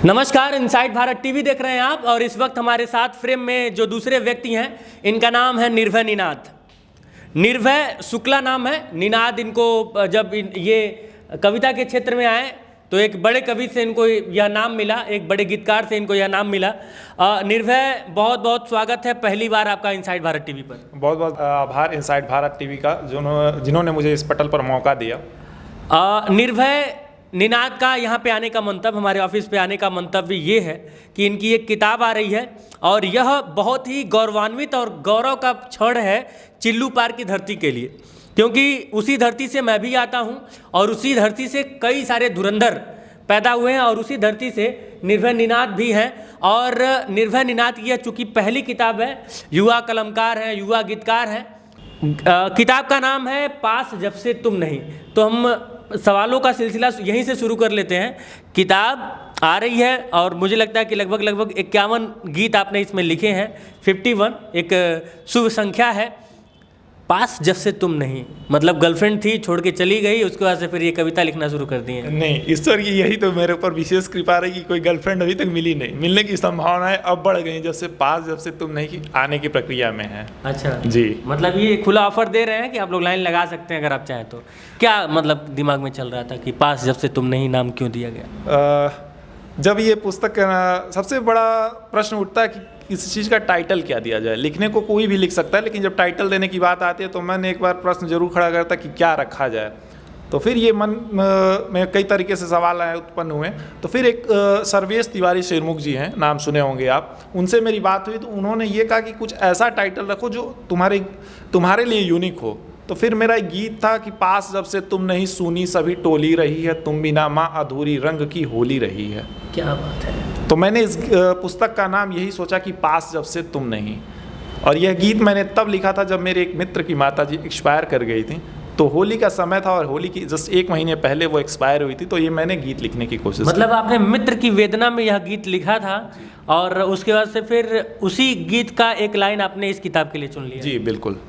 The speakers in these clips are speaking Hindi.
नमस्कार, इनसाइड भारत टीवी देख रहे हैं आप। और इस वक्त हमारे साथ फ्रेम में जो दूसरे व्यक्ति हैं, इनका नाम है निर्भय निनाद। निर्भय शुक्ला नाम है। निनाद इनको जब ये कविता के क्षेत्र में आए तो एक बड़े कवि से इनको यह नाम मिला, एक बड़े गीतकार से इनको यह नाम मिला। निर्भय, बहुत बहुत स्वागत है पहली बार आपका इनसाइड भारत टीवी पर। बहुत बहुत आभार इनसाइड भारत टीवी का जिन्होंने मुझे इस पटल पर मौका दिया। निर्भय निनाद का यहाँ पे आने का मंतव्य, हमारे ऑफिस पे आने का मंतव्य ये है कि इनकी एक किताब आ रही है और यह बहुत ही गौरवान्वित और गौरव का क्षण है चिल्लू पार की धरती के लिए, क्योंकि उसी धरती से मैं भी आता हूँ और उसी धरती से कई सारे धुरंधर पैदा हुए हैं और उसी धरती से निर्भय निनाद भी हैं। और निर्भय निनाद की यह चूँकि पहली किताब है, युवा कलमकार हैं, युवा गीतकार हैं। किताब का नाम है पास जब से तुम नहीं। तो हम सवालों का सिलसिला यहीं से शुरू कर लेते हैं। किताब आ रही है और मुझे लगता है कि लगभग 51 गीत आपने इसमें लिखे हैं। 51 एक शुभ संख्या है। पास जब से तुम नहीं, मतलब गर्लफ्रेंड थी, छोड़ के चली गई, उसके बाद से फिर ये कविता लिखना शुरू कर दी है। नहीं, ईश्वर की यही तो मेरे ऊपर विशेष कृपा रही कि कोई गर्लफ्रेंड अभी तक मिली नहीं। मिलने की संभावनाएं अब बढ़ गई जब से पास जब से तुम नहीं की आने की प्रक्रिया में है। अच्छा जी, मतलब ये खुला ऑफर दे रहे हैं कि आप लोग लाइन लगा सकते हैं अगर आप चाहें तो। क्या मतलब दिमाग में चल रहा था कि पास जब से तुम नहीं नाम क्यों दिया गया? जब ये पुस्तक सबसे बड़ा प्रश्न उठता है कि किसी चीज़ का टाइटल क्या दिया जाए। लिखने को कोई भी लिख सकता है, लेकिन जब टाइटल देने की बात आती है तो मैंने एक बार प्रश्न जरूर खड़ा करता कि क्या रखा जाए। तो फिर ये मन में कई तरीके से सवाल आए, उत्पन्न हुए। तो फिर एक सर्वेश तिवारी शेरमुख जी हैं, नाम सुने होंगे आप, उनसे मेरी बात हुई तो उन्होंने ये कहा कि कुछ ऐसा टाइटल रखो जो तुम्हारे लिए यूनिक हो। तो फिर मेरा एक गीत था कि पास जब से तुम नहीं, सुनी सभी टोली रही है, तुम बिना माँ अधूरी रंग की होली रही है। क्या बात है। तो मैंने इस पुस्तक का नाम यही सोचा कि पास जब से तुम नहीं। और यह गीत मैंने तब लिखा था जब मेरे एक मित्र की माता जी एक्सपायर कर गई थी। तो होली का समय था और होली की जस्ट 1 महीने पहले वो एक्सपायर हुई थी। तो ये मैंने गीत लिखने की कोशिश मतलब आपने मित्र की वेदना में यह गीत लिखा था और उसके बाद से फिर उसी गीत का एक लाइन आपने इस किताब के लिए चुन लिया? जी बिल्कुल।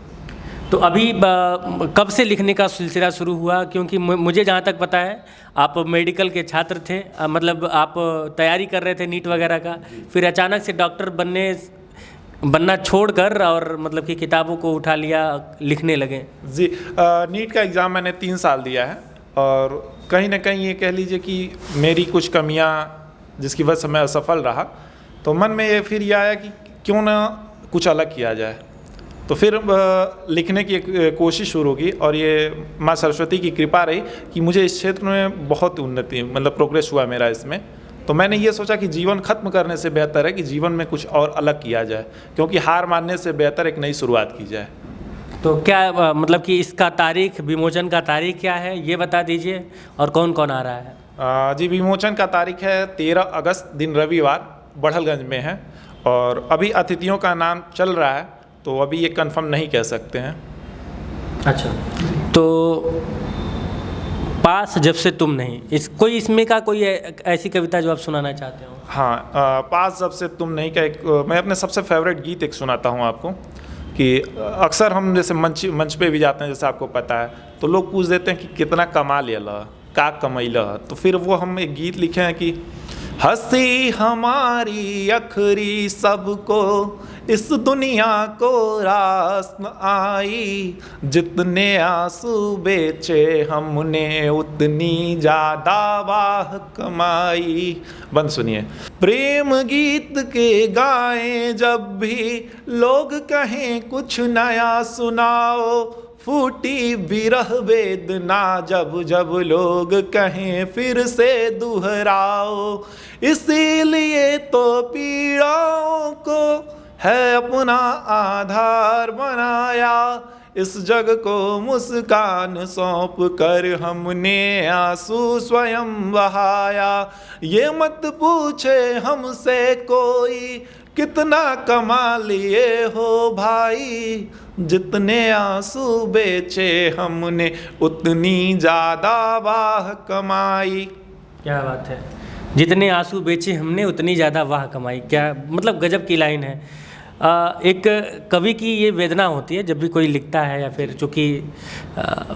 तो अभी कब से लिखने का सिलसिला शुरू हुआ? क्योंकि मुझे जहाँ तक पता है आप मेडिकल के छात्र थे, मतलब आप तैयारी कर रहे थे नीट वगैरह का, फिर अचानक से डॉक्टर बनना छोड़कर और मतलब कि किताबों को उठा लिया, लिखने लगे। जी, नीट का एग्ज़ाम मैंने 3 साल दिया है और कहीं ना कहीं ये कह लीजिए कि मेरी कुछ कमियां जिसकी वजह से मैं असफल रहा। तो मन में ये फिर ये आया कि क्यों ना कुछ अलग किया जाए। तो फिर लिखने की एक कोशिश शुरू की और ये माँ सरस्वती की कृपा रही कि मुझे इस क्षेत्र में बहुत उन्नति, मतलब प्रोग्रेस हुआ मेरा इसमें। तो मैंने ये सोचा कि जीवन खत्म करने से बेहतर है कि जीवन में कुछ और अलग किया जाए, क्योंकि हार मानने से बेहतर एक नई शुरुआत की जाए। तो क्या मतलब कि इसका तारीख, विमोचन का तारीख क्या है ये बता दीजिए, और कौन कौन आ रहा है? जी, विमोचन का तारीख है 13 अगस्त दिन रविवार, बढ़लगंज में है। और अभी अतिथियों का नाम चल रहा है तो अभी ये कंफर्म नहीं कह सकते हैं। अच्छा, तो पास जब से तुम नहीं, इसमें का कोई ऐसी कविता जो आप सुनाना चाहते हो? हाँ, पास जब से तुम नहीं का एक मैं अपने सबसे फेवरेट गीत एक सुनाता हूँ आपको। कि अक्सर हम जैसे मंच पे भी जाते हैं, जैसे आपको पता है, तो लोग पूछ देते हैं कि कितना कमा लिया, का कमैला। तो फिर वो हम एक गीत लिखे हैं कि हंसी हमारी अखरी सबको इस दुनिया को रास न आई, जितने आंसू बेचे हमने उतनी ज्यादा वाह कमाई। बंद सुनिए। प्रेम गीत के गाएं जब भी लोग कहें कुछ नया सुनाओ, फूटी विरह वेदना जब जब लोग कहें फिर से दोहराओ, इसीलिए तो पीड़ाओं को है अपना आधार बनाया, इस जग को मुस्कान सौंप कर हमने आंसू स्वयं बहाया। ये मत पूछे हमसे कोई कितना कमा लिए हो भाई, जितने आंसू बेचे हमने उतनी ज़्यादा वाह कमाई। क्या बात है, जितने आंसू बेचे हमने उतनी ज़्यादा वाह कमाई। क्या मतलब गजब की लाइन है। एक कवि की ये वेदना होती है जब भी कोई लिखता है, या फिर चूँकि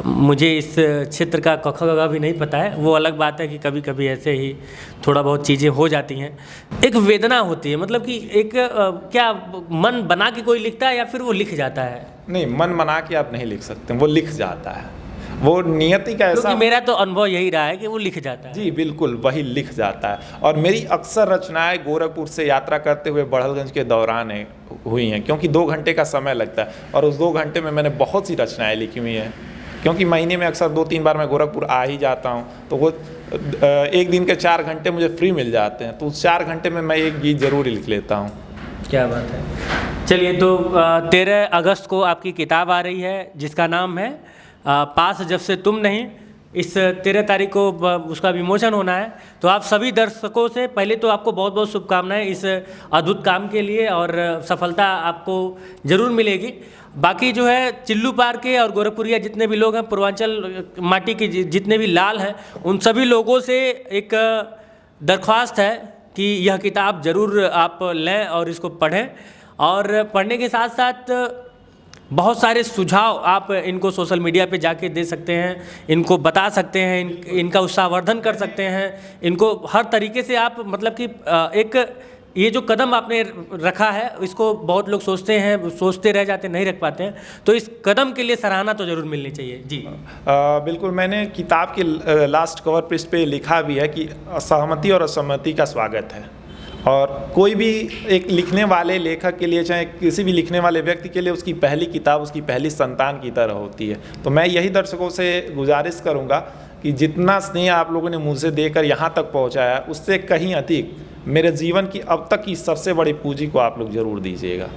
मुझे इस क्षेत्र का क ख ग घ भी नहीं पता है, वो अलग बात है कि कभी कभी ऐसे ही थोड़ा बहुत चीज़ें हो जाती हैं। एक वेदना होती है, मतलब कि एक क्या मन बना के कोई लिखता है या फिर वो लिख जाता है? नहीं, मन बना के आप नहीं लिख सकते, वो लिख जाता है। वो नियति का ऐसा, क्योंकि मेरा तो अनुभव यही रहा है कि वो लिख जाता है। जी बिल्कुल, वही लिख जाता है। और मेरी अक्सर रचनाएं गोरखपुर से यात्रा करते हुए बड़हलगंज के दौरान हुई हैं, क्योंकि 2 घंटे का समय लगता है और उस 2 घंटे में मैंने बहुत सी रचनाएं लिखी हुई हैं। क्योंकि महीने में अक्सर 2-3 बार मैं गोरखपुर आ ही जाता हूँ, तो वो एक दिन के 4 घंटे मुझे फ्री मिल जाते हैं, तो उस 4 घंटे में मैं एक गीत जरूर लिख लेता हूँ। क्या बात है। चलिए, तो 13 अगस्त को आपकी किताब आ रही है जिसका नाम है पास जब से तुम नहीं। इस 13 तारीख को उसका विमोचन होना है। तो आप सभी दर्शकों से पहले तो आपको बहुत बहुत शुभकामनाएं इस अद्भुत काम के लिए, और सफलता आपको ज़रूर मिलेगी। बाकी जो है चिल्लू पार के और गोरखपुरिया जितने भी लोग हैं, पूर्वांचल माटी के जितने भी लाल हैं, उन सभी लोगों से एक दरख्वास्त है कि यह किताब ज़रूर आप लें और इसको पढ़ें। और पढ़ने के साथ साथ बहुत सारे सुझाव आप इनको सोशल मीडिया पे जाके दे सकते हैं, इनको बता सकते हैं, इनका उत्साहवर्धन कर सकते हैं, इनको हर तरीके से आप, मतलब कि एक ये जो कदम आपने रखा है इसको बहुत लोग सोचते रह जाते, नहीं रख पाते हैं। तो इस कदम के लिए सराहना तो ज़रूर मिलनी चाहिए। जी बिल्कुल, मैंने किताब के लास्ट कवर पृष्ठ पे लिखा भी है कि असहमति और असहमति का स्वागत है। और कोई भी एक लिखने वाले लेखक के लिए, चाहे किसी भी लिखने वाले व्यक्ति के लिए, उसकी पहली किताब उसकी पहली संतान की तरह होती है। तो मैं यही दर्शकों से गुजारिश करूंगा कि जितना स्नेह आप लोगों ने मुझसे देकर यहाँ तक पहुँचाया, उससे कहीं अधिक मेरे जीवन की अब तक की सबसे बड़ी पूंजी को आप लोग ज़रूर दीजिएगा।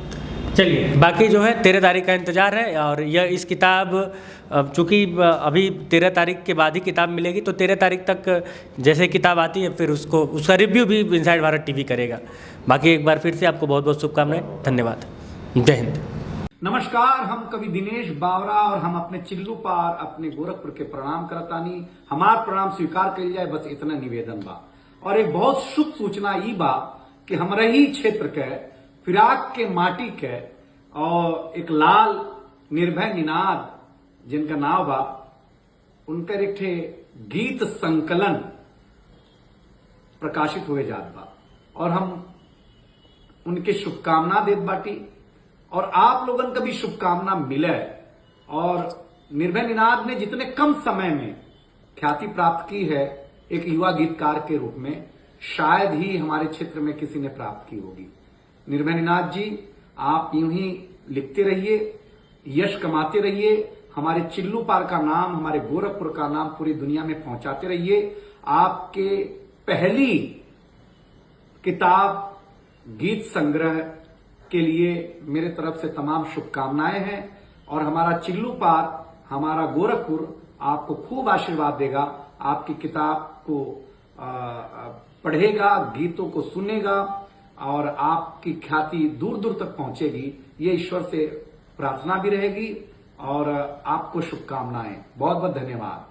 चलिए, बाकी जो है 13 तारीख का इंतज़ार है। और यह इस किताब, चूँकि अभी 13 तारीख के बाद ही किताब मिलेगी, तो 13 तारीख तक जैसे किताब आती है फिर उसका रिव्यू भी इनसाइड भारत टीवी करेगा। बाकी एक बार फिर से आपको बहुत बहुत शुभकामनाएं। धन्यवाद। जय हिंद। नमस्कार, हम कवि दिनेश बावरा और हम अपने चिल्लू पार अपने गोरखपुर के प्रणाम करतानी। हमार प्रणाम स्वीकार कल जाए, बस इतना निवेदन बा। और एक बहुत शुभ सूचना ई बा कि हमारे ही क्षेत्र के फिराक के माटी के और एक लाल निर्भय निनाद जिनका नाम बा, उनका एक ठे गीत संकलन प्रकाशित हुए जात बा और हम उनके शुभकामना देत बाटी। और आप लोगन का भी शुभकामना मिले। और निर्भय निनाद ने जितने कम समय में ख्याति प्राप्त की है एक युवा गीतकार के रूप में, शायद ही हमारे क्षेत्र में किसी ने प्राप्त की होगी। निर्भय निनाद जी, आप यूं ही लिखते रहिए, यश कमाते रहिए, हमारे चिल्लू पार का नाम, हमारे गोरखपुर का नाम पूरी दुनिया में पहुंचाते रहिए। आपके पहली किताब गीत संग्रह के लिए मेरे तरफ से तमाम शुभकामनाएं हैं। और हमारा चिल्लू पार, हमारा गोरखपुर आपको खूब आशीर्वाद देगा, आपकी किताब को पढ़ेगा, गीतों को सुनेगा और आपकी ख्याति दूर दूर तक पहुंचेगी, ये ईश्वर से प्रार्थना भी रहेगी। और आपको शुभकामनाएं। बहुत बहुत धन्यवाद।